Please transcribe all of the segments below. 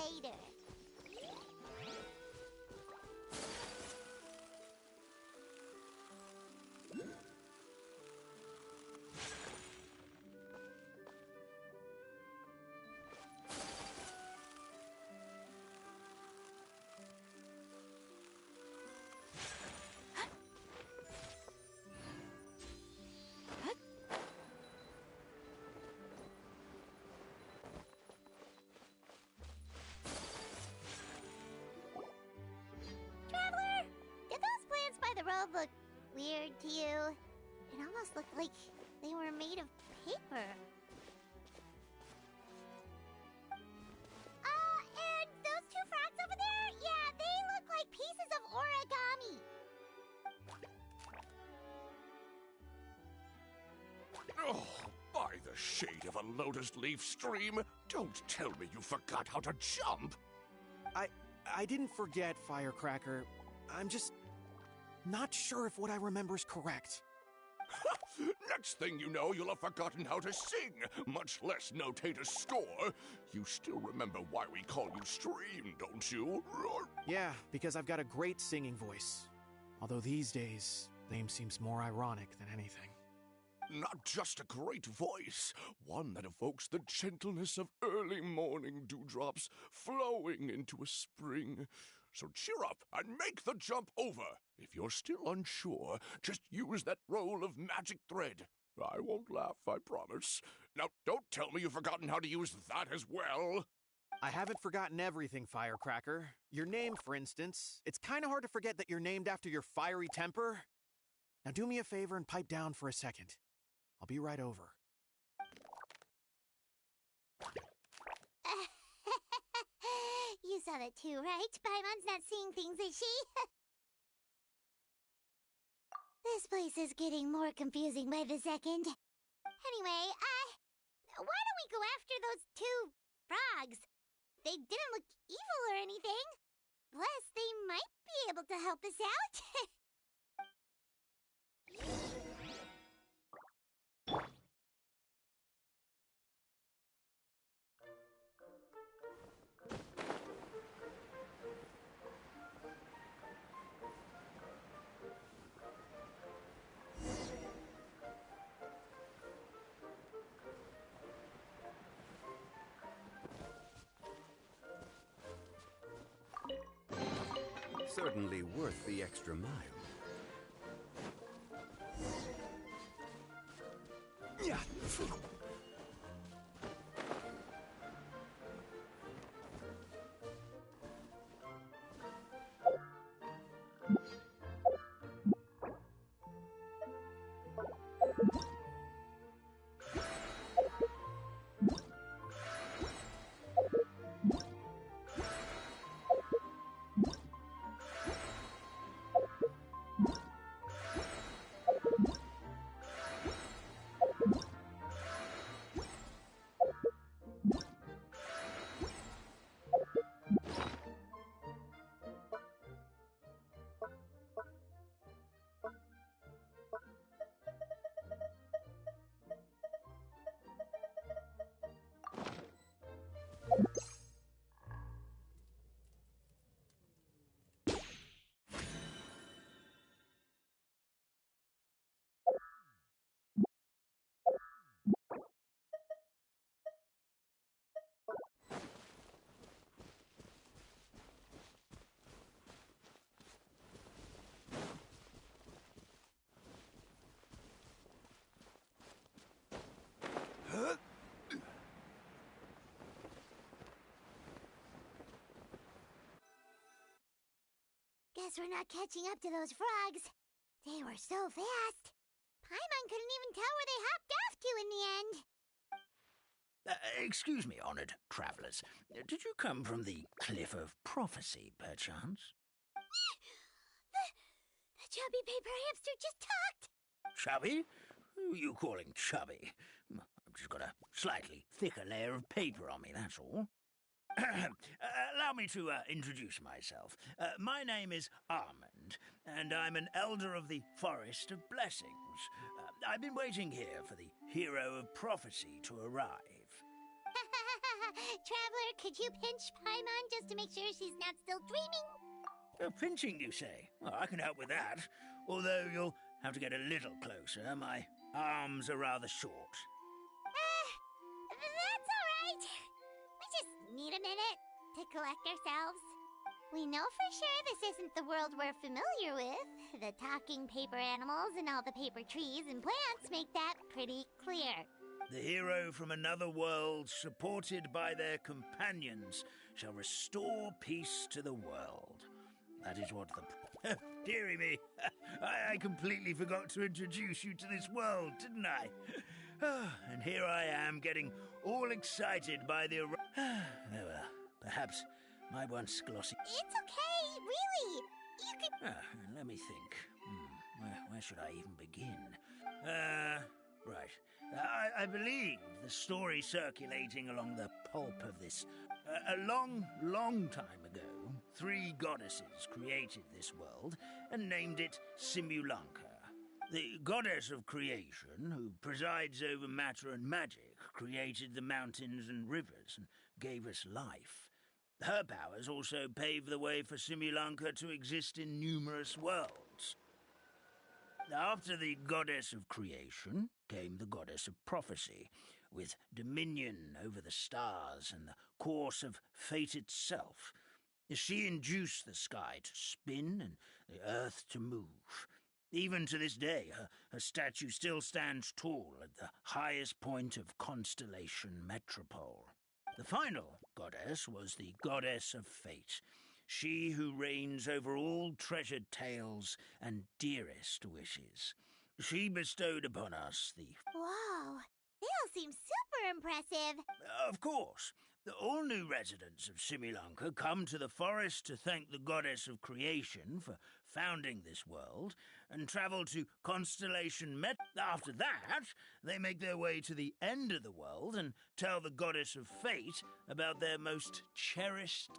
later. Traveler, did those plants by the road look weird to you? It almost looked like they were made of paper. And those two frogs over there? Yeah, they look like pieces of origami. Oh, by the shade of a lotus leaf stream, don't tell me you forgot how to jump! I didn't forget, Firecracker. I'm just not sure if what I remember is correct. Next thing you know, you'll have forgotten how to sing, much less notate a score. You still remember why we call you Stream, don't you? Yeah, because I've got a great singing voice. Although these days, name seems more ironic than anything. Not just a great voice, one that evokes the gentleness of early morning dewdrops flowing into a spring. So cheer up and make the jump over. If you're still unsure, just use that roll of magic thread. I won't laugh, I promise. Now, don't tell me you've forgotten how to use that as well. I haven't forgotten everything, Firecracker. Your name, for instance. It's kind of hard to forget that you're named after your fiery temper. Now do me a favor and pipe down for a second. I'll be right over. You saw that too, right? Paimon's not seeing things, is she? This place is getting more confusing by the second. Anyway, why don't we go after those two frogs? They didn't look evil or anything. Plus, they might be able to help us out. Certainly worth the extra mile. Yeah. Guess we're not catching up to those frogs. They were so fast. Paimon couldn't even tell where they hopped off to in the end. Excuse me, honored travelers. Did you come from the Cliff of Prophecy, perchance? The chubby paper hamster just talked. Chubby? Who are you calling chubby? I've just got a slightly thicker layer of paper on me, that's all. Allow me to introduce myself. My name is Armand, and I'm an elder of the Forest of Blessings. I've been waiting here for the hero of prophecy to arrive. Traveler, could you pinch Paimon just to make sure she's not still dreaming? Pinching, you say? Well, I can help with that. Although you'll have to get a little closer. My arms are rather short. That's all right. We just need a minute to collect ourselves. We know for sure this isn't the world we're familiar with. The talking paper animals and all the paper trees and plants make that pretty clear. The hero from another world, supported by their companions, shall restore peace to the world. That is what the... Dearie me, I completely forgot to introduce you to this world, didn't I? And here I am, getting all excited by the... well, perhaps my once glossy... It's okay, really. You could... let me think. Where should I even begin? Right. I believe the story circulating along the pulp of this... a long, long time ago, 3 goddesses created this world and named it Simulanka. The goddess of creation, who presides over matter and magic, created the mountains and rivers and gave us life. Her powers also paved the way for Simulanka to exist in numerous worlds. After the goddess of creation came the goddess of prophecy, with dominion over the stars and the course of fate itself. She induced the sky to spin and the earth to move. Even to this day, her statue still stands tall at the highest point of Constellation Metropole. The final goddess was the goddess of fate, she who reigns over all treasured tales and dearest wishes. She bestowed upon us the... Whoa, they all seem super impressive. Of course. All new residents of Simulanka come to the forest to thank the goddess of creation for founding this world, and travel to Constellation Met. After that, they make their way to the end of the world and tell the goddess of fate about their most cherished...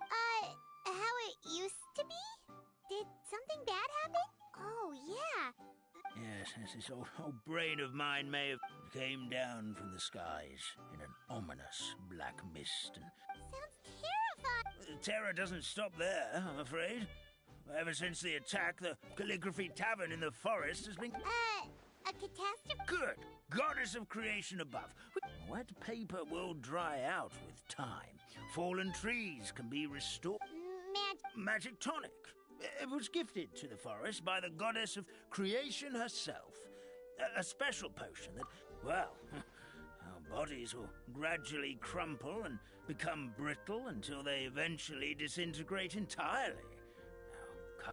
How it used to be? Did something bad happen? Oh, yeah. Yes, this old brain of mine may have came down from the skies in an ominous black mist and... Sounds terrifying. Terror doesn't stop there, I'm afraid. Ever since the attack, the Calligraphy Tavern in the forest has been... A catastrophe? Good! Goddess of creation above. Wet paper will dry out with time. Fallen trees can be restored. Magic tonic. It was gifted to the forest by the goddess of creation herself. A special potion that, well, our bodies will gradually crumple and become brittle until they eventually disintegrate entirely. Now,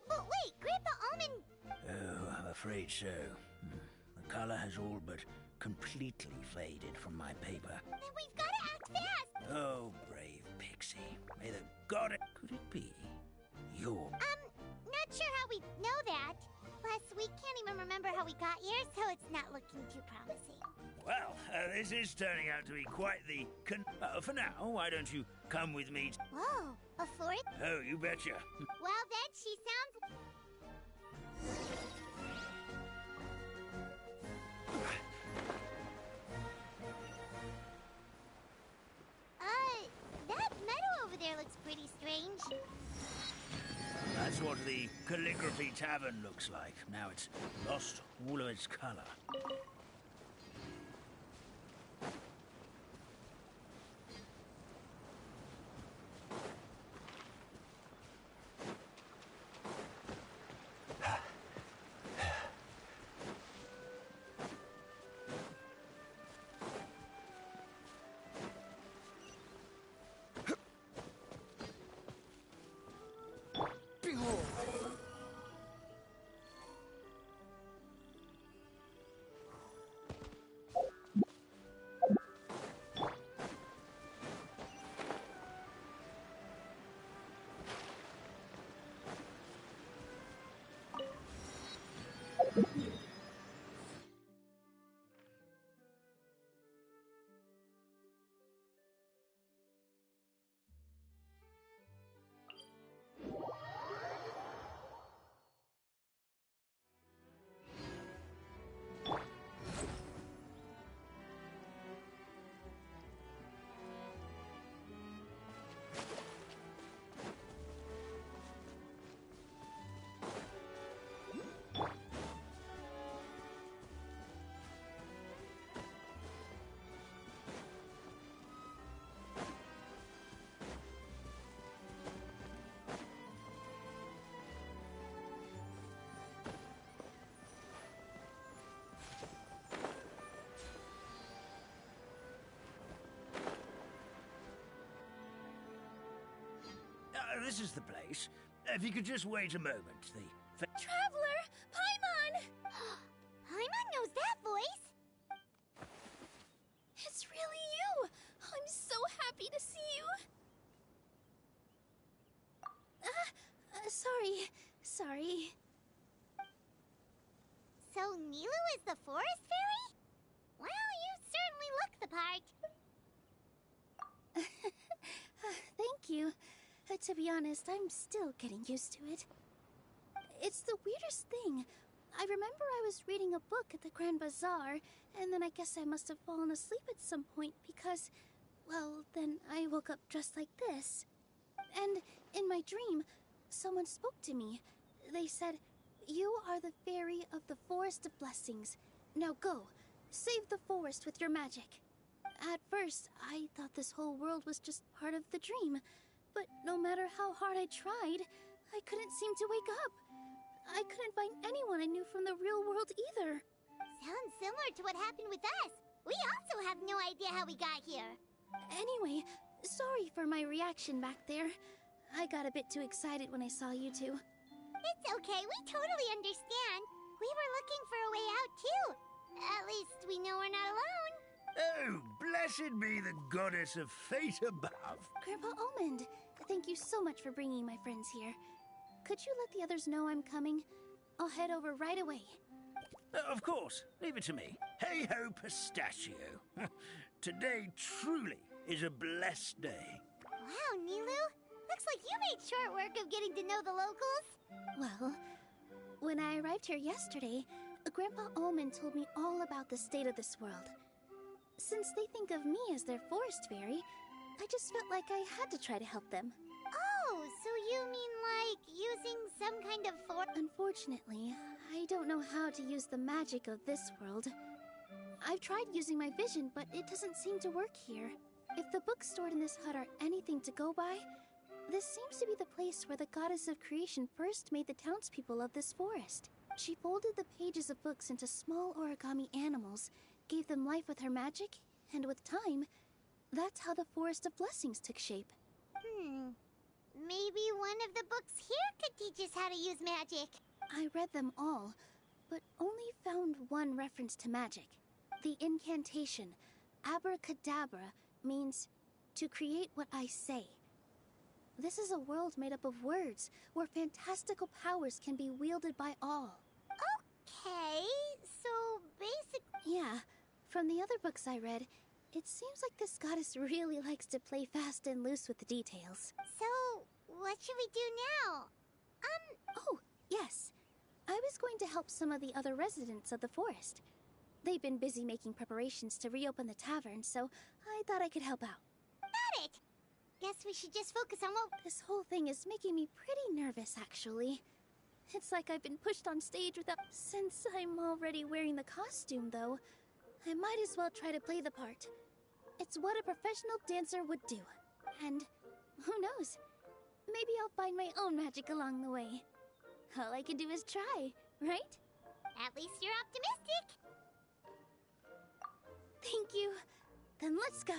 But wait, Grandpa Almond... Oh, I'm afraid so. The color has all but completely faded from my paper. Then we've got to act fast! Oh, brave pixie. May the goddess... Could it be your... Not sure how we know that. Plus, we can't even remember how we got here, so it's not looking too promising. Well, this is turning out to be quite the... for now, why don't you come with me? Whoa, a forest? Oh, you betcha. Well, then, she sounds... That meadow over there looks pretty strange. That's what the Calligraphy Tavern looks like. Now it's lost all of its color. This is the place. If you could just wait a moment, Traveler! Paimon! Paimon knows that voice. It's really you! I'm so happy to see you! Sorry. So Nilu is the forest fairy? Well, you certainly look the part. Thank you. To be honest, I'm still getting used to it. It's the weirdest thing. I remember I was reading a book at the Grand Bazaar, and then I guess I must have fallen asleep at some point because, well, then I woke up dressed like this. And in my dream, someone spoke to me. They said, "You are the fairy of the Forest of Blessings. Now go, save the forest with your magic." At first, I thought this whole world was just part of the dream, but no matter how hard I tried, I couldn't seem to wake up. I couldn't find anyone I knew from the real world either. Sounds similar to what happened with us. We also have no idea how we got here. Anyway, sorry for my reaction back there. I got a bit too excited when I saw you two. It's okay, we totally understand. We were looking for a way out, too. At least we know we're not alone. Oh, blessed be the goddess of fate above. Grandpa Almond, thank you so much for bringing my friends here. Could you let the others know I'm coming? I'll head over right away. Of course, leave it to me. Hey-ho, pistachio. Today truly is a blessed day. Wow, Nilu. Looks like you made short work of getting to know the locals. Well, when I arrived here yesterday, Grandpa Almond told me all about the state of this world. Since they think of me as their forest fairy, I just felt like I had to try to help them. Oh, so you mean like using some kind of Unfortunately, I don't know how to use the magic of this world. I've tried using my vision, but it doesn't seem to work here. If the books stored in this hut are anything to go by, this seems to be the place where the goddess of creation first made the townspeople of this forest. She folded the pages of books into small origami animals, gave them life with her magic, and with time, that's how the Forest of Blessings took shape. Maybe one of the books here could teach us how to use magic. I read them all, but only found one reference to magic. The incantation, abracadabra, means to create what I say. This is a world made up of words, where fantastical powers can be wielded by all. Okay, so basically... Yeah, from the other books I read, it seems like this goddess really likes to play fast and loose with the details. So, what should we do now? Oh, yes. I was going to help some of the other residents of the forest. They've been busy making preparations to reopen the tavern, so I thought I could help out. Got it! Guess we should just focus on what... This whole thing is making me pretty nervous, actually. It's like I've been pushed on stage without... Since I'm already wearing the costume, though, I might as well try to play the part. It's what a professional dancer would do. And who knows? Maybe I'll find my own magic along the way. All I can do is try, right? At least you're optimistic. Thank you. Then let's go.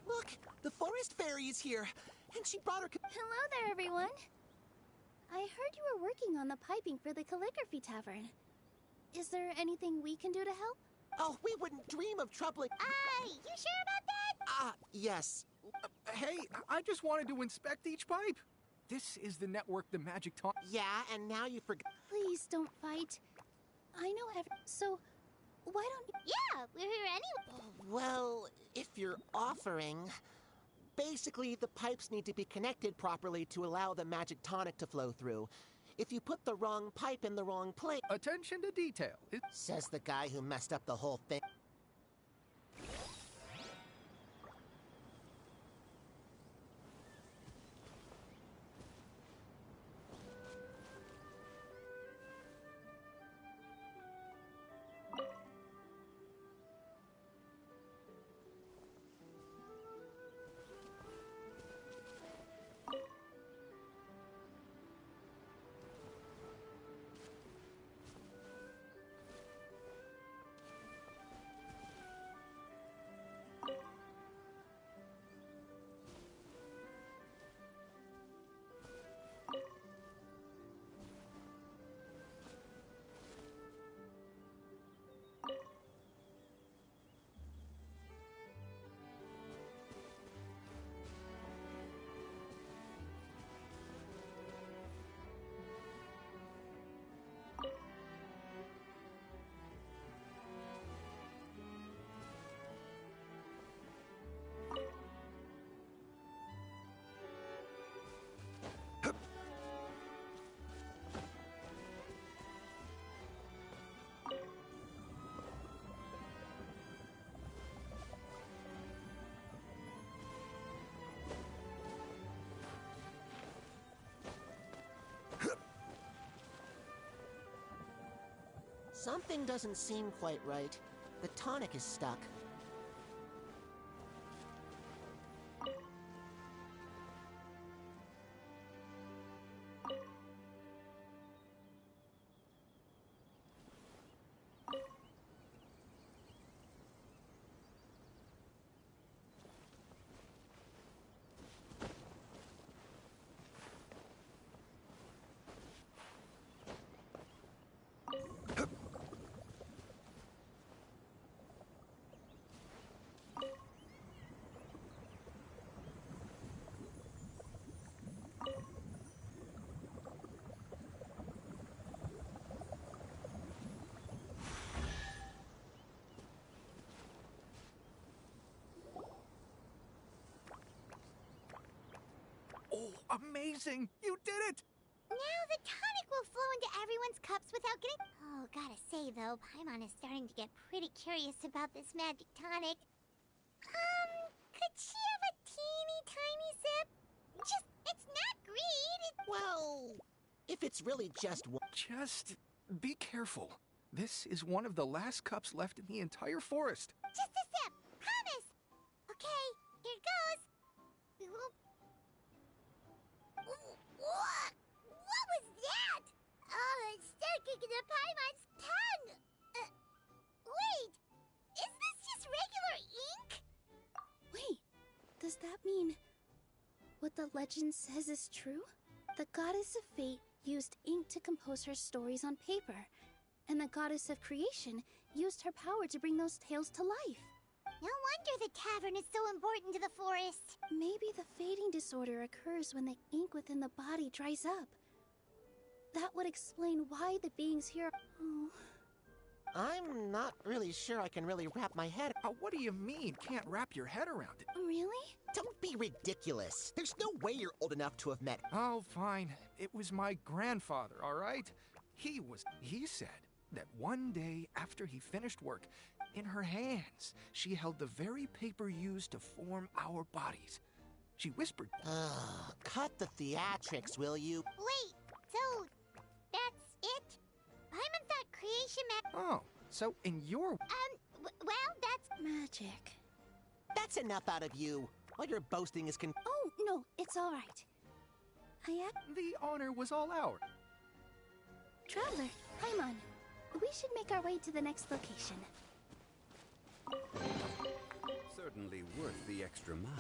Look, the forest fairy is here, and she brought her... Hello there, everyone. I heard you were working on the piping for the Calligraphy Tavern. Is there anything we can do to help? Oh, we wouldn't dream of troubling... You sure about that? Yes. Hey, I just wanted to inspect each pipe. This is the network the magic taunt. Yeah, and now you forgot... Please don't fight. I know so why don't you... Yeah, we're here anyway. Well, if you're offering... Basically, the pipes need to be connected properly to allow the magic tonic to flow through. If you put the wrong pipe in the wrong place... Attention to detail. Says the guy who messed up the whole thing. Something doesn't seem quite right. The tonic is stuck. Oh, amazing! You did it! Now the tonic will flow into everyone's cups without getting... Oh, gotta say, though, Paimon is starting to get pretty curious about this magic tonic. Could she have a teeny tiny sip? It's not greed. Well, if it's really just one... Just be careful. This is one of the last cups left in the entire forest. Just a sip. Promise. Okay, here goes. We won't... What was that? Oh, it's sticking to Paimon's tongue. Wait, is this just regular ink? Wait, does that mean what the legend says is true? The goddess of fate used ink to compose her stories on paper, and the goddess of creation used her power to bring those tales to life. No wonder the tavern is so important to the forest. Maybe the fading disorder occurs when the ink within the body dries up. That would explain why the beings here... Oh. I'm not really sure I can really wrap my head... What do you mean, can't wrap your head around it? Really? Don't be ridiculous. There's no way you're old enough to have met... Oh, fine. It was my grandfather, all right? He said that one day after he finished work, in her hands, she held the very paper used to form our bodies. She whispered... cut the theatrics, will you? Wait, so that's it? Paimon thought creation meant... Oh, so in your... well, that's... Magic. That's enough out of you. All your boasting is Oh, no, it's all right. The honor was all ours. Traveler, Paimon, we should make our way to the next location. Certainly worth the extra mile.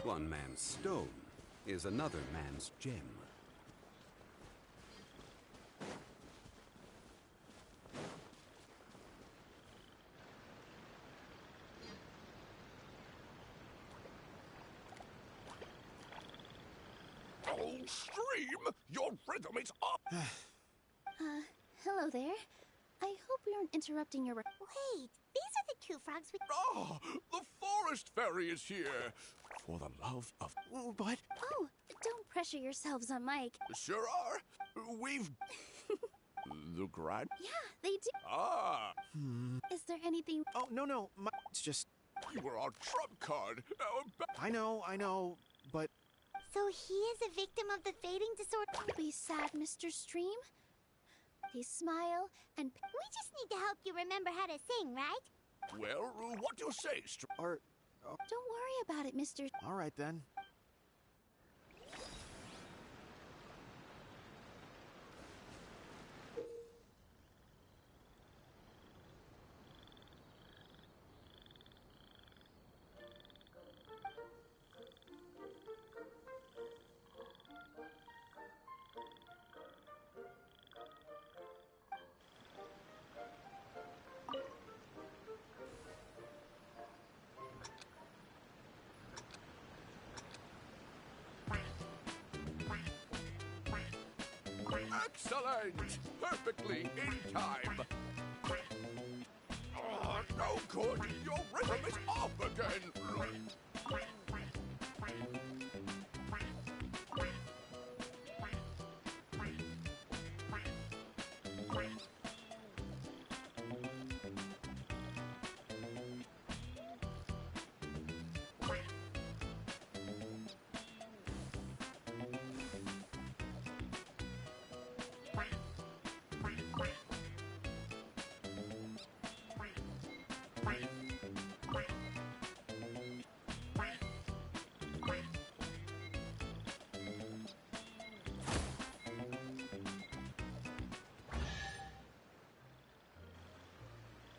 One man's stone is another man's gem. Oh, Stream! Your rhythm is up! Hello there. I hope we aren't interrupting your... Wait, these are the two frogs we... Ah, the forest fairy is here! For the love of... But Oh, don't pressure yourselves on Mike. Sure are! We've... the grand... Yeah, they do. Ah! Is there anything... oh no, it's just You were our trump card! I know, but So he is a victim of the fading disorder. Don't be sad, Mr. Stream. They smile and... We just need to help you remember how to sing, right? Well, what do you say, or Don't worry about it, Mr. all right then. Excellent! Perfectly in time! Oh, no good! Your rhythm is off again!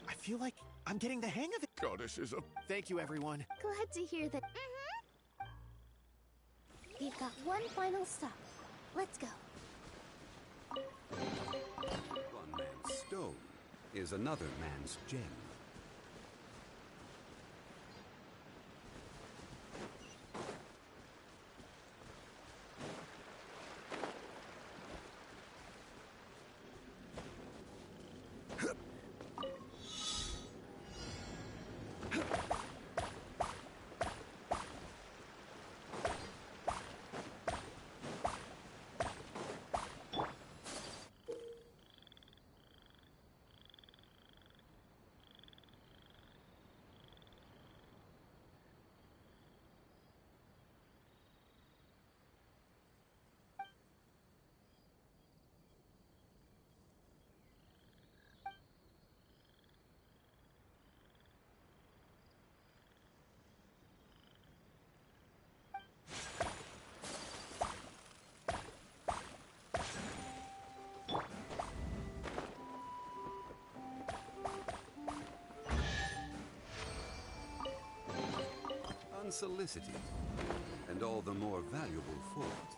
I feel like I'm getting the hang of it. Goddess is a... Thank you, everyone. Glad to hear that... We've got one final stop. Let's go. One man's stone is another man's gem. Unsolicited, and all the more valuable for it.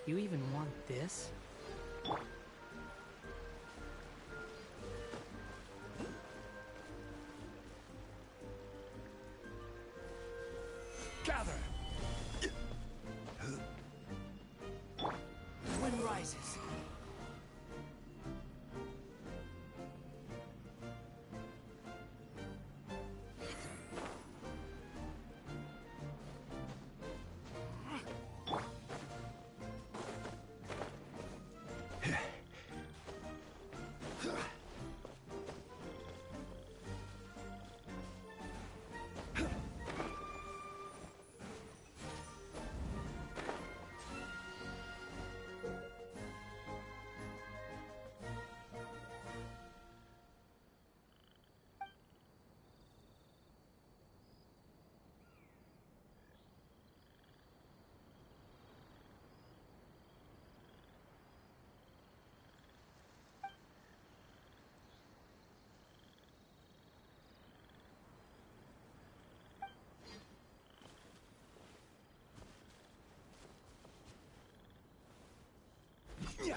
You even want this? Gather! Wind rises. Yeah.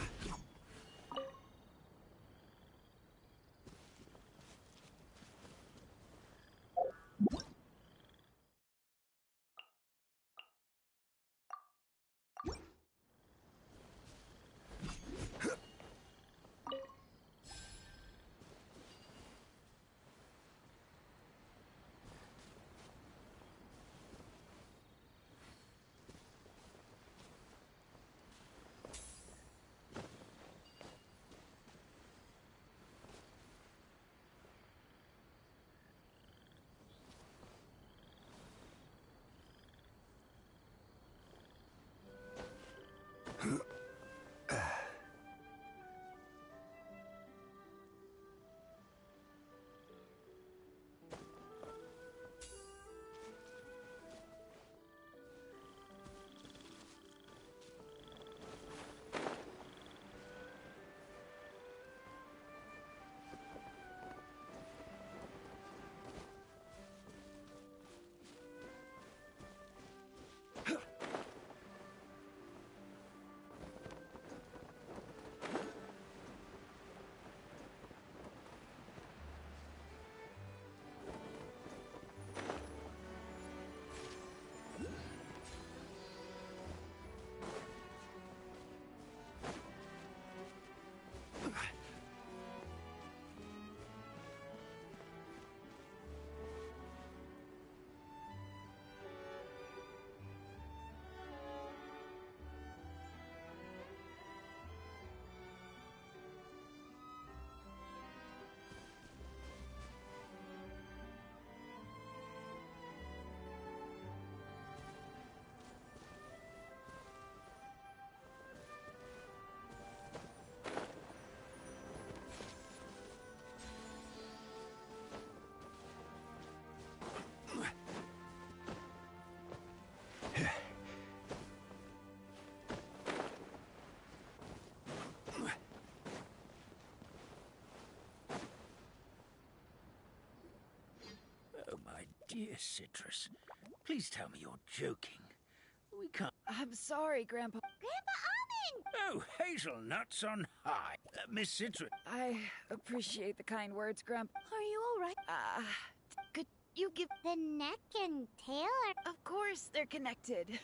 Oh, my dear Citrus. Please tell me you're joking. We can't... I'm sorry, Grandpa. Grandpa Almond! Oh, hazelnuts on high. Miss Citrus. I appreciate the kind words, Grandpa. Are you all right? Could you give... The neck and tail are... Of course they're connected.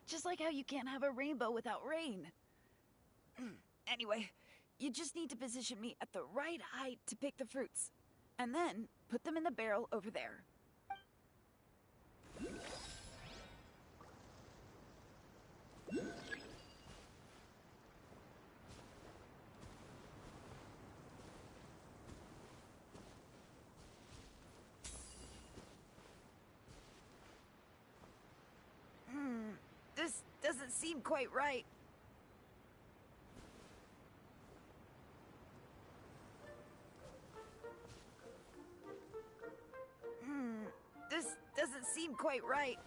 Just like how you can't have a rainbow without rain. Anyway, you just need to position me at the right height to pick the fruits. And then put them in the barrel over there. This doesn't seem quite right. This doesn't seem quite right.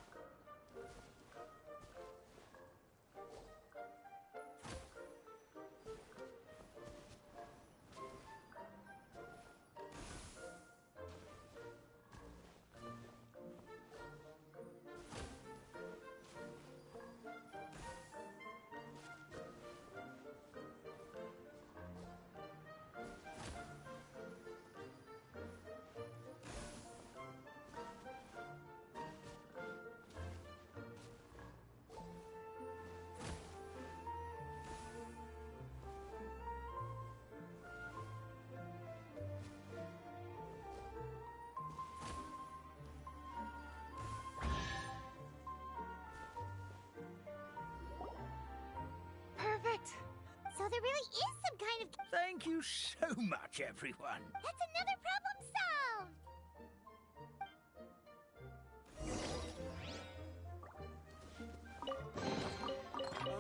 there really is some kind of... Thank you so much, everyone. That's another problem solved!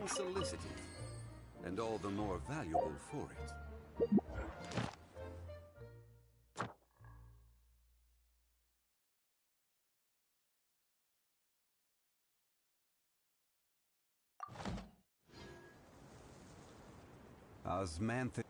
Unsolicited, and all the more valuable for it. Osmanthic.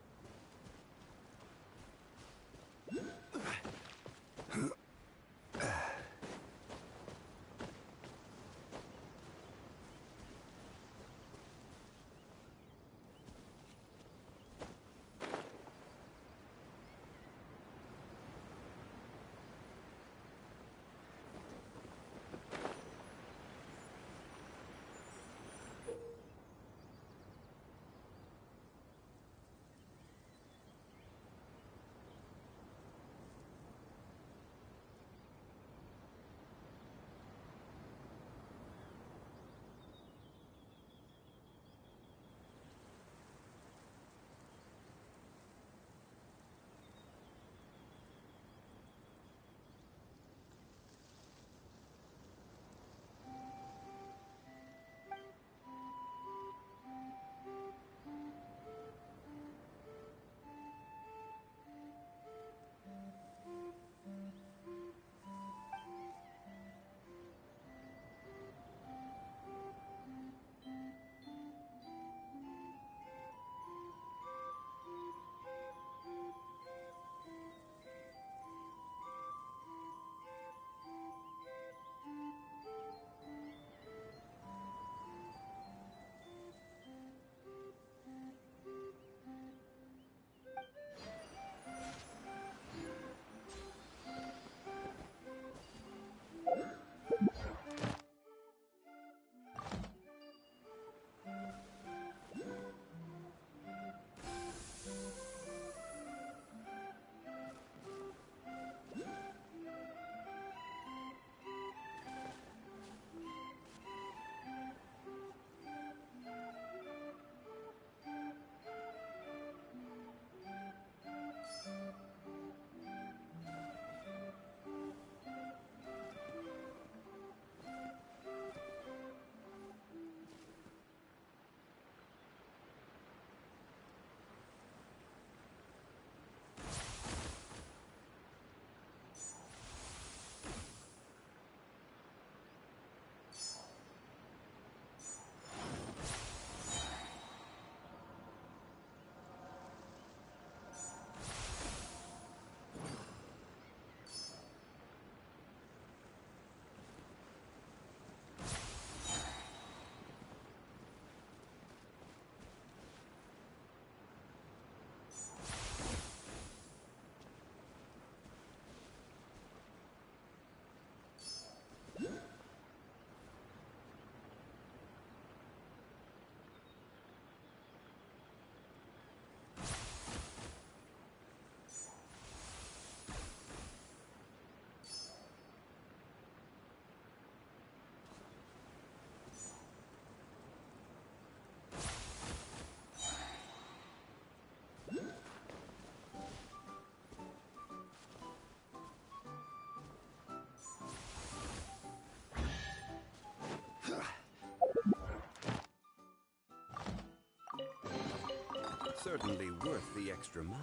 Certainly worth the extra mile.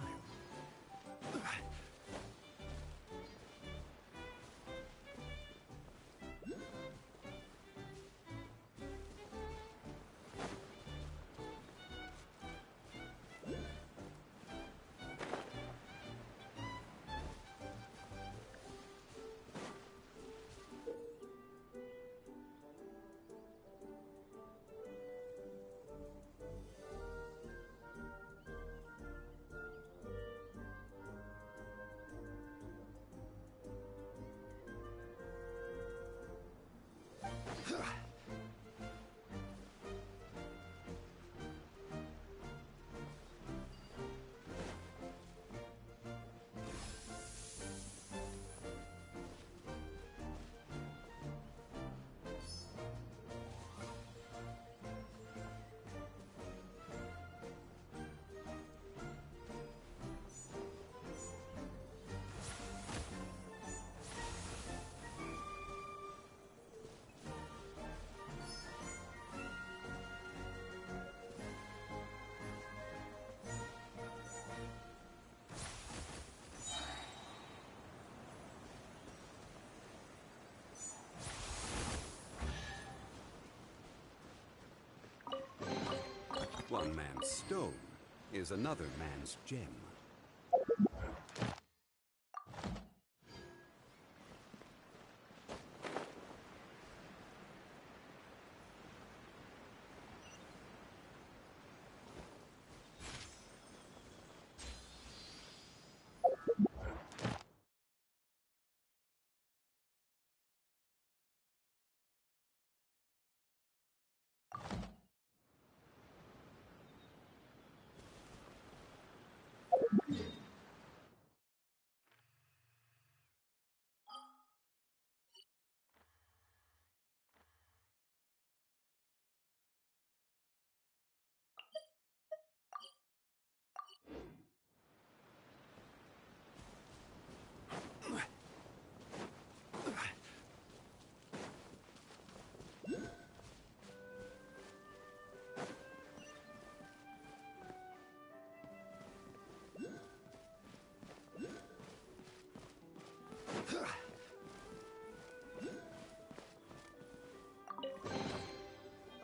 One man's stone is another man's gem.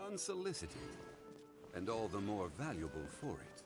Unsolicited, and all the more valuable for it.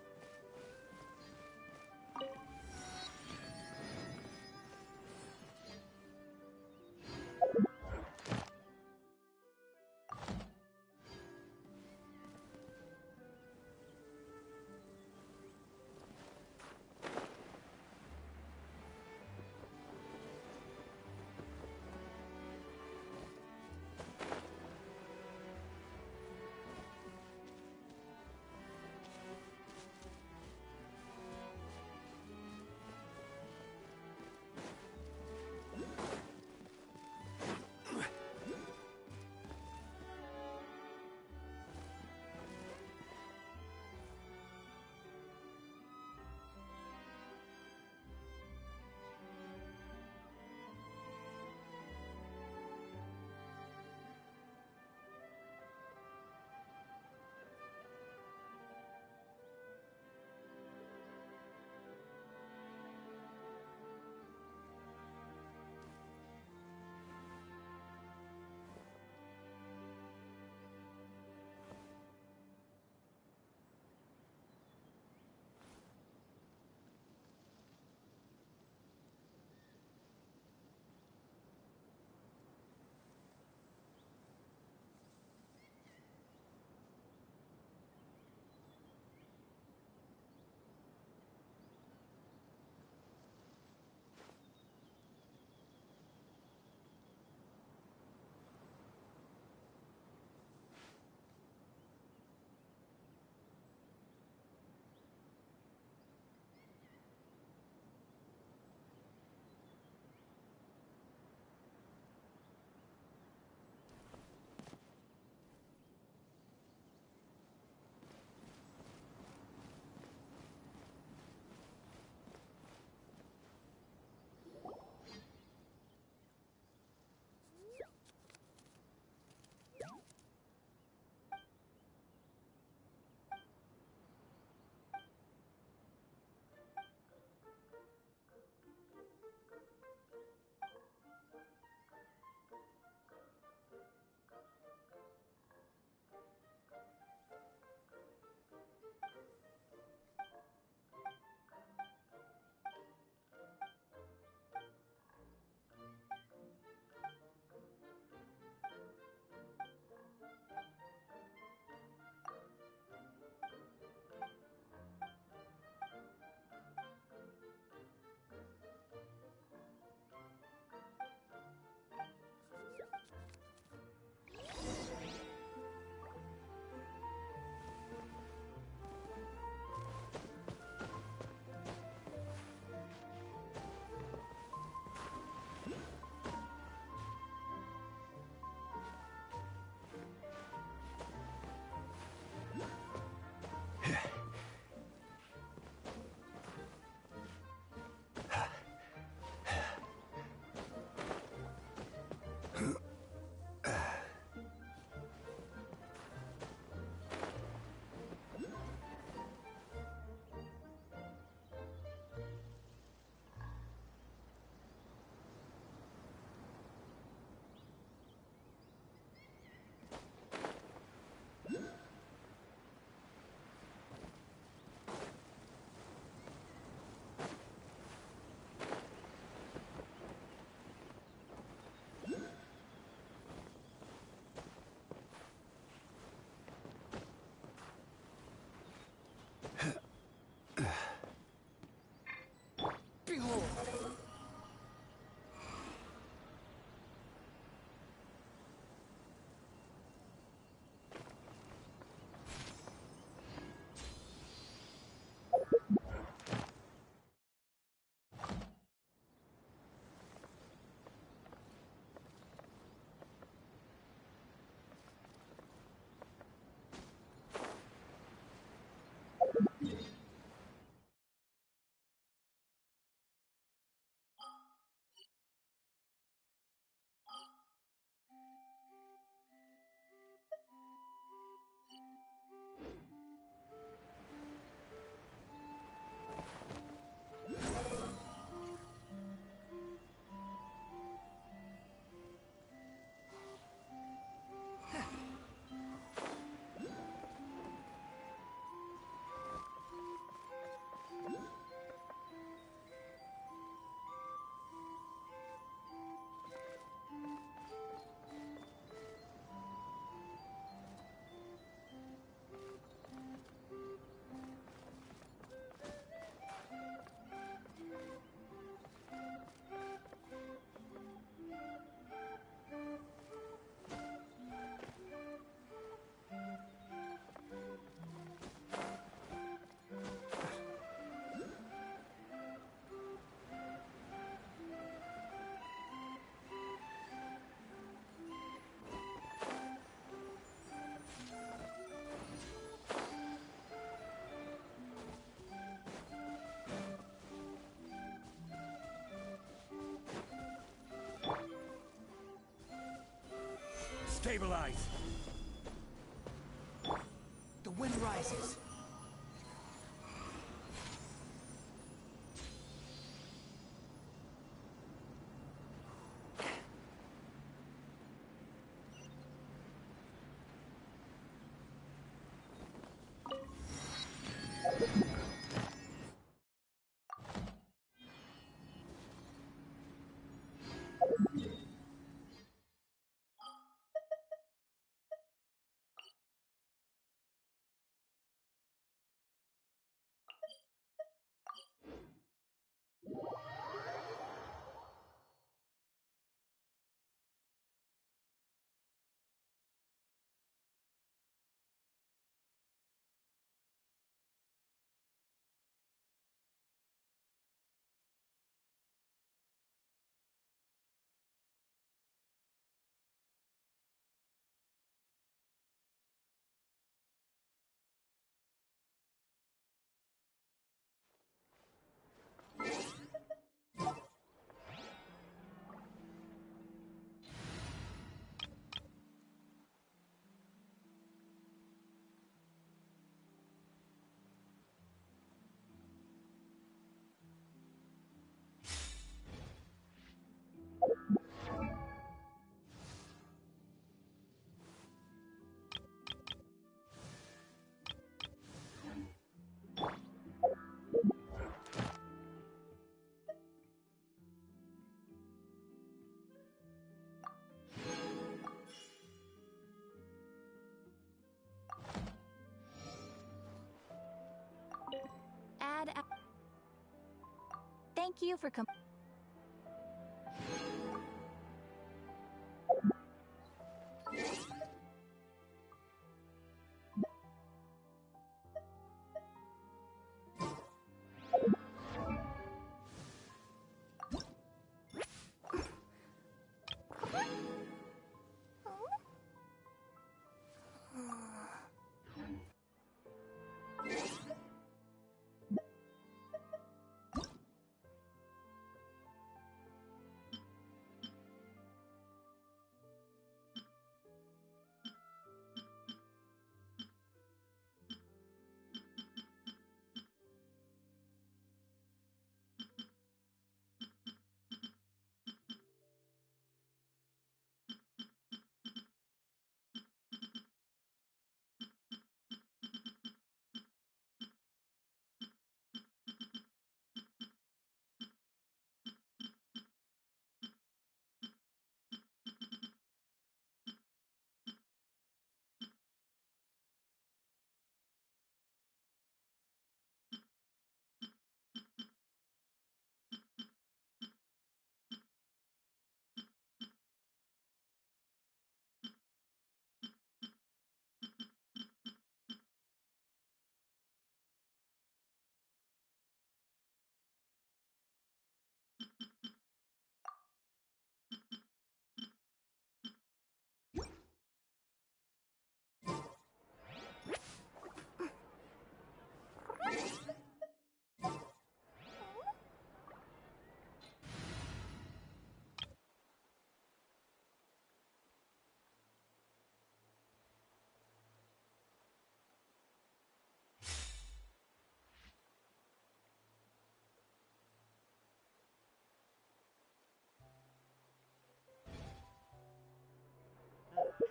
hole. Stabilize! The wind rises. Thank you for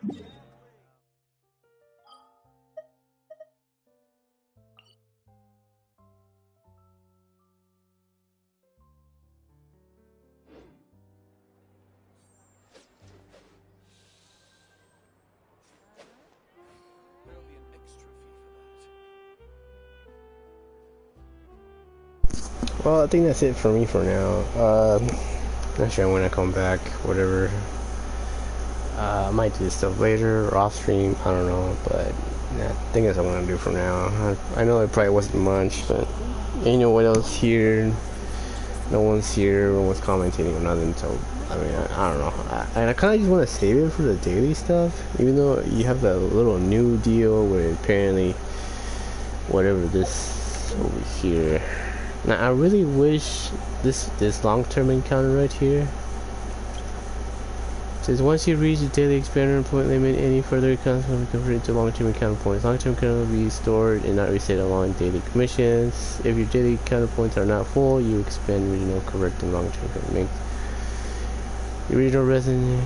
There'll be an extra fee for that. Well, I think that's it for me for now. Not sure when I come back, whatever. I might do this stuff later or off stream, I don't know, but yeah, I think that's what I'm gonna do for now. I know it probably wasn't much, but ain't no one else here. No one's here, no one's commentating or nothing, so I mean, I don't know. And I kind of just want to save it for the daily stuff, even though you have that little new deal where apparently whatever this over here. Now I really wish this long-term encounter right here says once you reach the daily experiment point limit, any further encounters will be converted to long-term encounter points. Long-term encounter will be stored and not reset along daily commissions. If your daily encounter points are not full, you expand regional, convert them long-term. Make the original resin,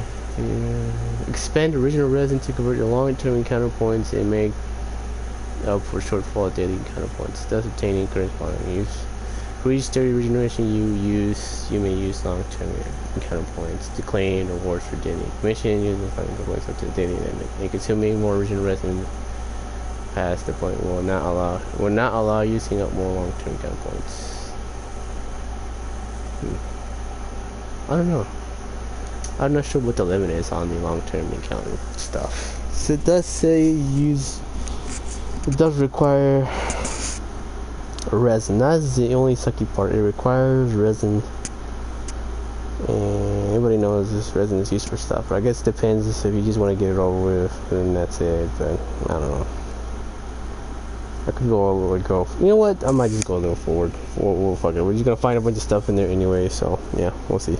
expand original resin to convert your long-term encounter points and make up for shortfall of daily encounter points, thus obtaining corresponding use. For each daily regeneration you may use long-term encounter points to claim rewards for daily commission. Use the final points up to the daily limit. And consuming more original resin past the point will not allow using up more long-term encounter points. I don't know. I'm not sure what the limit is on the long-term encounter stuff. So it does say it does require resin. That's the only sucky part. It requires resin. And everybody knows this resin is used for stuff. But I guess it depends if you just want to get it over with, then that's it. But I don't know. I could go all the way, you know what? I might just go a little forward. We'll fuck it. We're just gonna find a bunch of stuff in there anyway, so yeah, we'll see.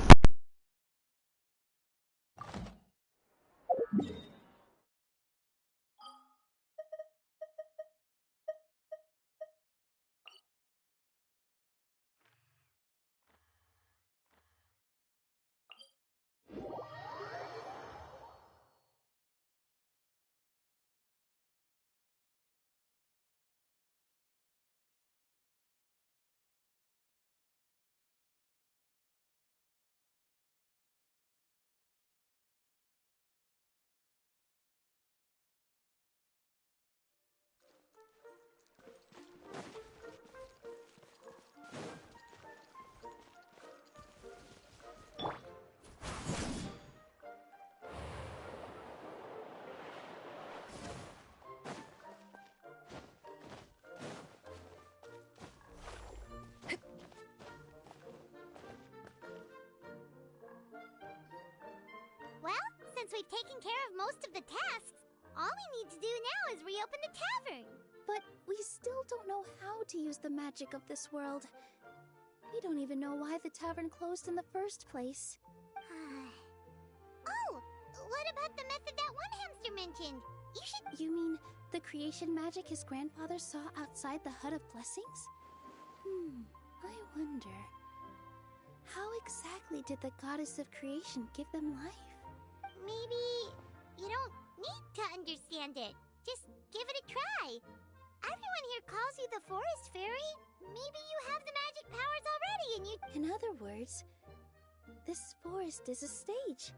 Well, since we've taken care of most of the tasks, all we need to do now is reopen the tavern. But we still don't know how to use the magic of this world. We don't even know why the tavern closed in the first place. Oh, what about the method that one hamster mentioned? You mean the creation magic his grandfather saw outside the Hut of Blessings? I wonder. How exactly did the goddess of creation give them life? Maybe you don't need to understand it. Just give it a try. Everyone here calls you the Forest Fairy. Maybe you have the magic powers already and you... In other words, this forest is a stage.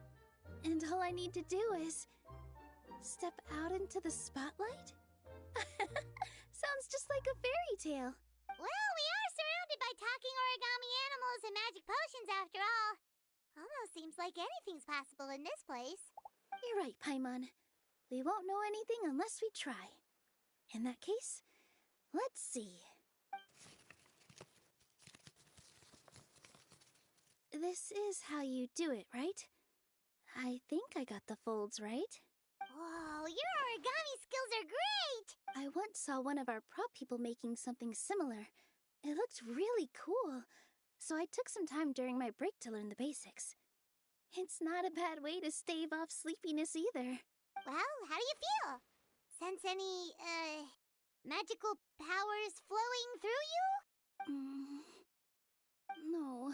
And all I need to do is... step out into the spotlight? Sounds just like a fairy tale. Well, we are surrounded by talking origami animals and magic potions after all. Almost seems like anything's possible in this place. You're right, Paimon. We won't know anything unless we try. In that case, let's see. This is how you do it, right? I think I got the folds right. Whoa, your origami skills are great! I once saw one of our prop people making something similar. It looked really cool, so I took some time during my break to learn the basics. It's not a bad way to stave off sleepiness either. Well, how do you feel? Sense any, magical powers flowing through you? No.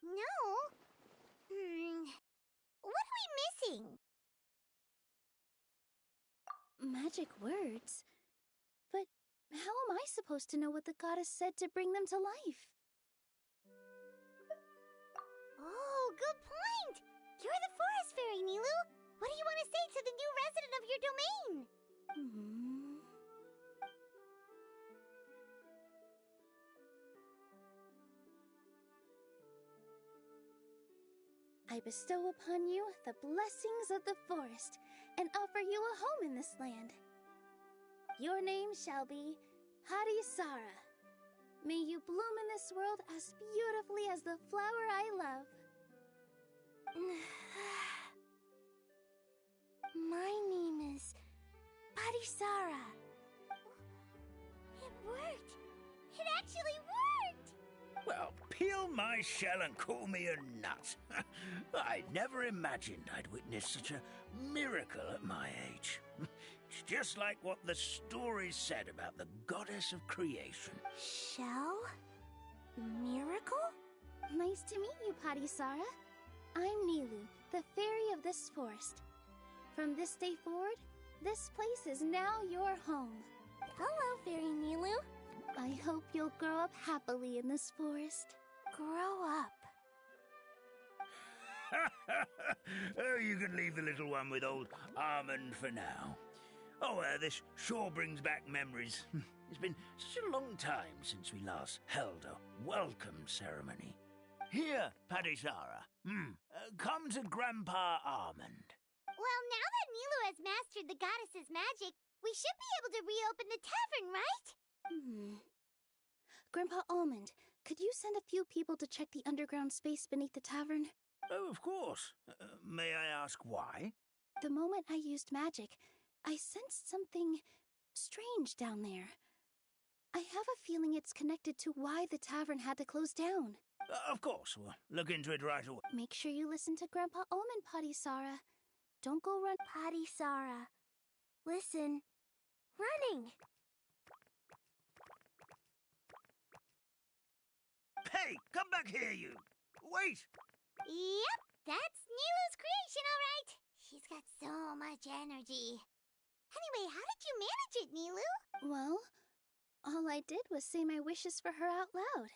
No? What are we missing? magic words. But how am I supposed to know what the goddess said to bring them to life? Oh, good point! You're the forest fairy, Nilu! What do you want to say to the new resident of your domain? I bestow upon you the blessings of the forest and offer you a home in this land. Your name shall be Harisara. May you bloom in this world as beautifully as the flower I love. My name is Harisara. It worked! It actually worked! Well, peel my shell and call me a nut. I never imagined I'd witness such a miracle at my age. It's just like what the stories said about the goddess of creation. Shell? Miracle? Nice to meet you, Parisara. I'm Nilu, the fairy of this forest. From this day forward, this place is now your home. Hello, Fairy Nilu. I hope you'll grow up happily in this forest. Grow up? Oh, you can leave the little one with old Almond for now. Oh, this sure brings back memories. It's been such a long time since we last held a welcome ceremony. Here, Padisara. Come to Grandpa Almond. Well, now that Nilu has mastered the goddess's magic, we should be able to reopen the tavern, right? Grandpa Almond, could you send a few people to check the underground space beneath the tavern? Oh, of course. May I ask why? The moment I used magic, I sensed something strange down there. I have a feeling it's connected to why the tavern had to close down. Of course, we'll look into it right away. Make sure you listen to Grandpa Almond, Patisara. Don't go run. Patisara. Listen. Running. Hey, come back here, you! Wait! Yep, that's Nilu's creation, all right. She's got so much energy. Anyway, how did you manage it, Nilu? Well, all I did was say my wishes for her out loud.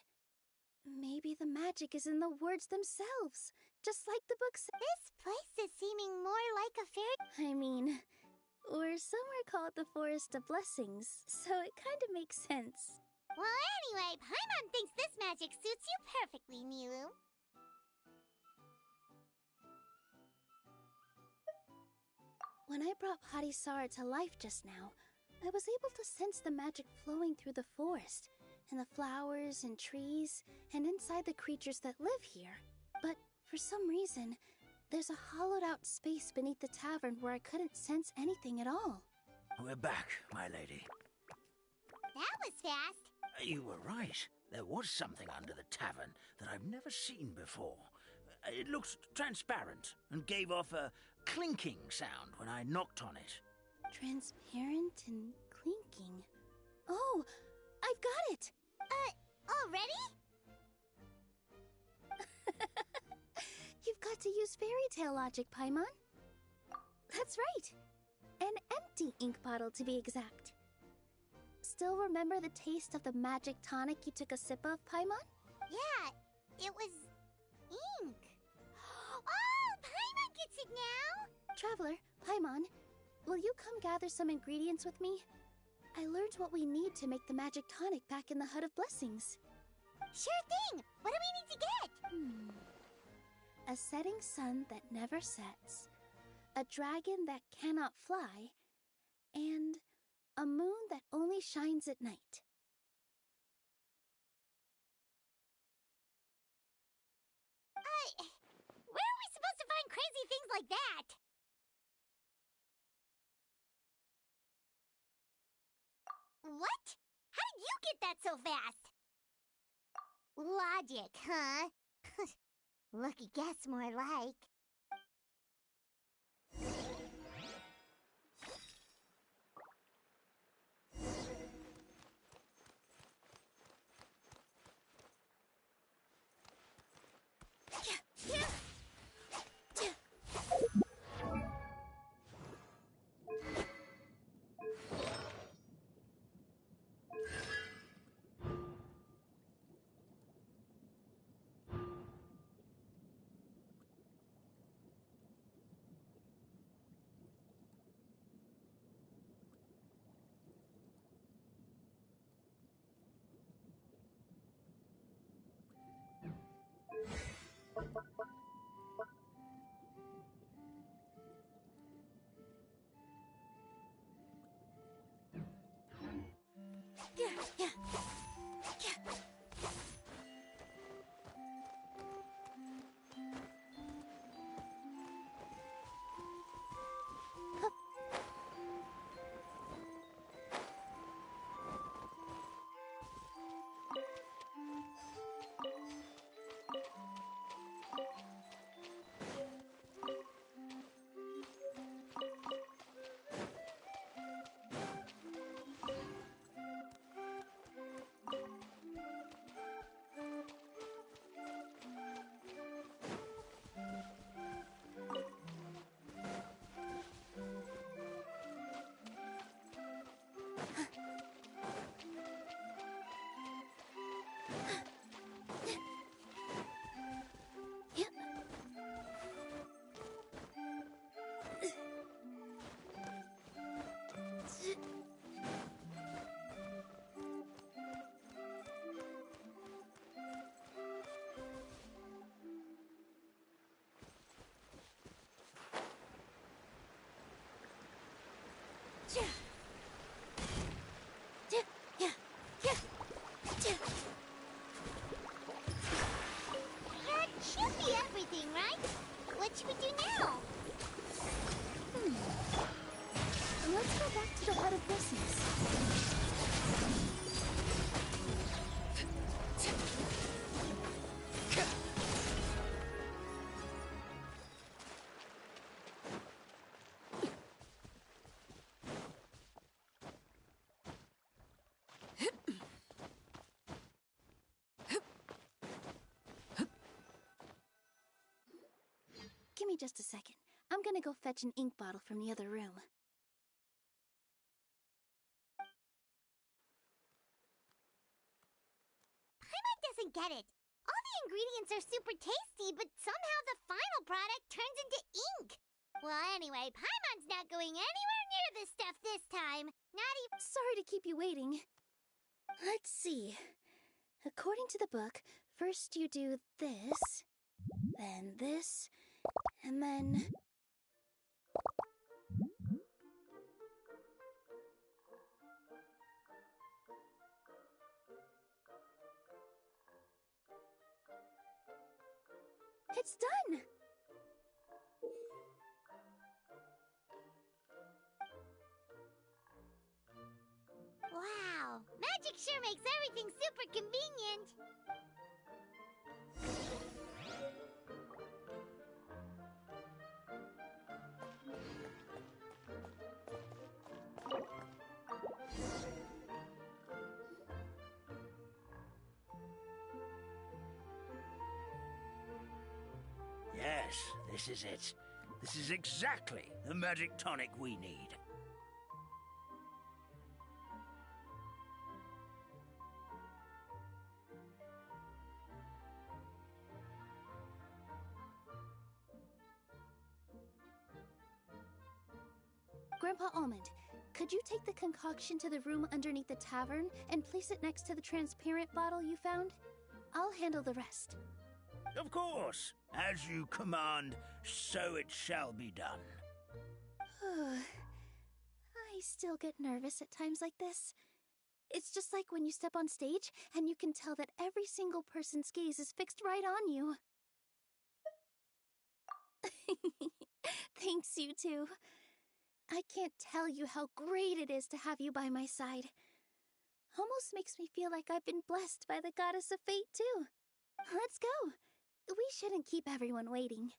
Maybe the magic is in the words themselves, just like the book said. This place is seeming more like a fairy... I mean, or somewhere called the Forest of Blessings, so it kind of makes sense. Well, anyway, Paimon thinks this magic suits you perfectly, Nilu. When I brought Patisara to life just now, I was able to sense the magic flowing through the forest, and the flowers and trees, and inside the creatures that live here. But for some reason, there's a hollowed-out space beneath the tavern where I couldn't sense anything at all. We're back, my lady. That was fast. You were right. There was something under the tavern that I've never seen before. It looked transparent and gave off a clinking sound when I knocked on it. Transparent and clinking. Oh, I've got it! Already? You've got to use fairy tale logic, Paimon. That's right. An empty ink bottle, to be exact. Still remember the taste of the magic tonic you took a sip of, Paimon? Yeah, it was ink. Oh, Paimon gets it now! Traveler, Paimon, will you come gather some ingredients with me? I learned what we need to make the magic tonic back in the Hut of Blessings. Sure thing! What do we need to get? A setting sun that never sets, a dragon that cannot fly, and a moon that only shines at night. Where are we supposed to find crazy things like that? What? How did you get that so fast? Logic, huh? Lucky guess, more like. me just a second. I'm gonna go fetch an ink bottle from the other room. Paimon doesn't get it. All the ingredients are super tasty, but somehow the final product turns into ink. Well, anyway, Paimon's not going anywhere near this stuff this time. Not even... Sorry to keep you waiting. Let's see. According to the book, first you do this, then this, and then... It's done! Wow, magic sure makes everything super convenient. Yes, this is it. This is exactly the magic tonic we need. Grandpa Almond, could you take the concoction to the room underneath the tavern and place it next to the transparent bottle you found? I'll handle the rest. Of course. As you command, so it shall be done. I still get nervous at times like this. It's just like when you step on stage and you can tell that every single person's gaze is fixed right on you. Thanks, you two. I can't tell you how great it is to have you by my side. Almost makes me feel like I've been blessed by the goddess of fate, too. Let's go. We shouldn't keep everyone waiting.